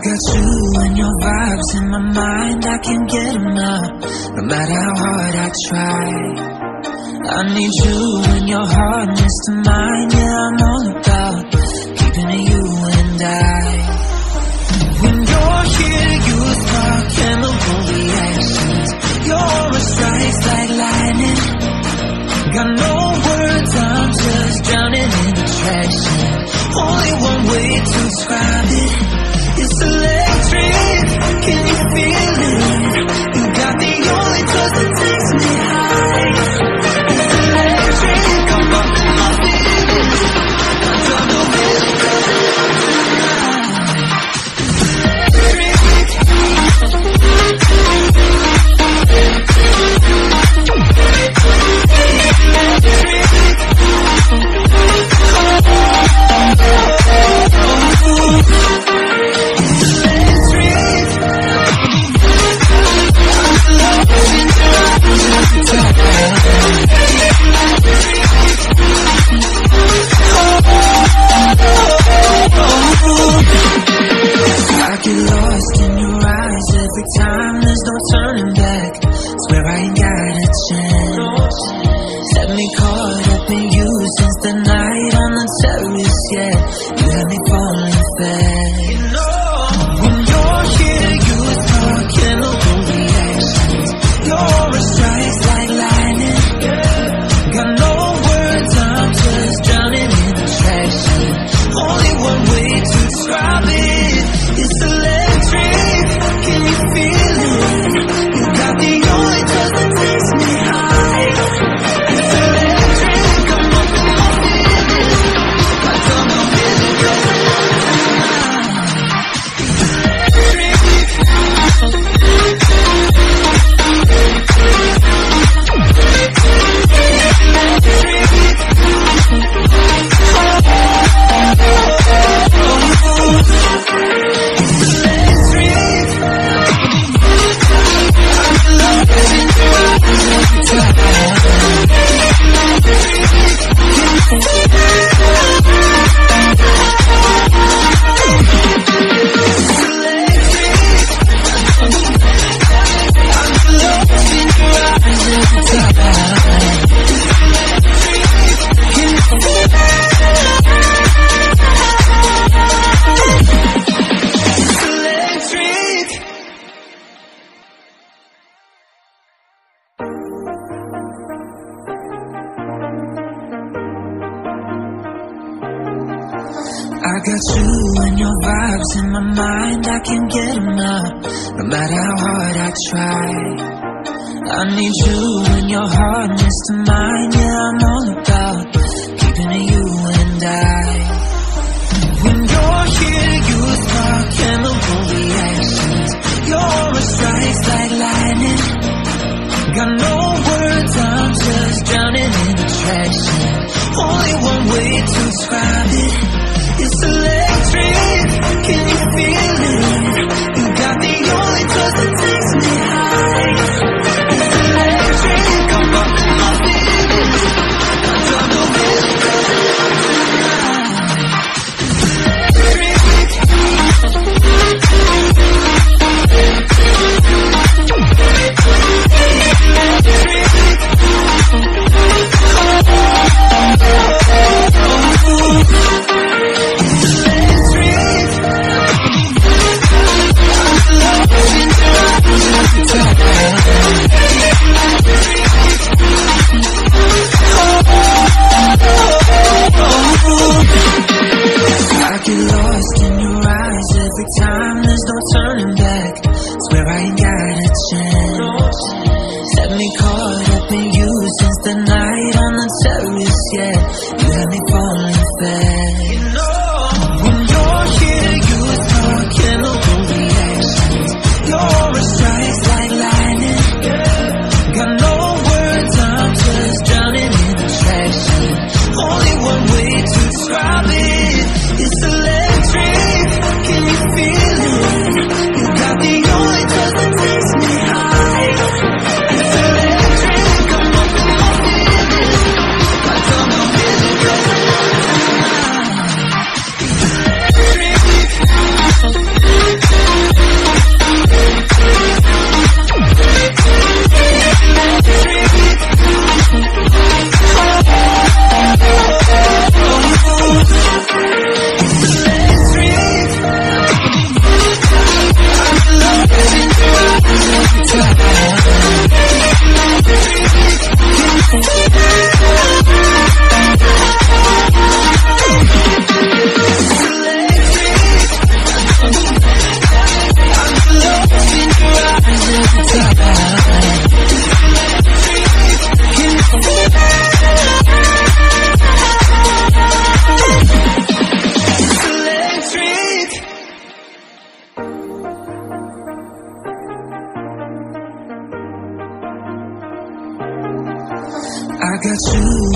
got you and your vibes in my mind, I can't get enough, no matter how hard I try. I need you and your hardness to mine, yeah, I'm all about keeping it you and I. When you're here, you spark chemical reactions. Your aura strikes like lightning. Got no words, I'm just drowning in attraction. Only one way to describe it. It's electric, can you feel it? You got the only touch that takes me high. It's electric, I'm up in my feelings. I don't know where to go tonight. I get lost in your eyes every time, there's no turning back. Swear I ain't got a chance. Had me caught up in you since the night on the terrace, yeah. You had me falling fast. When you're here, you start chemical reactions. Your aura strikes like lightning. Got no words, I'm just drowning in attraction. Only one way to describe it. It's electric, can you feel it? You got the only touch that takes me high. It's electric, I'm up in my feelings. I don't know where to go tonight. I got you and your vibes in my mind, I can't get enough, no matter how hard I try. I need you and your hardness to mine, yeah, I'm all about keeping it you and I. When you're here, you spark chemical reactions. Your aura strikes like lightning. Got no words, I'm just drowning in attraction. Only one way to describe it. It's electric, can you feel it? You got the only touch that takes me high. It's electric, I'm up in my feelings. I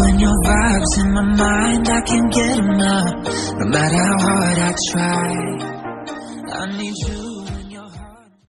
and your vibes in my mind, I can't get enough. No matter how hard I try, I need you.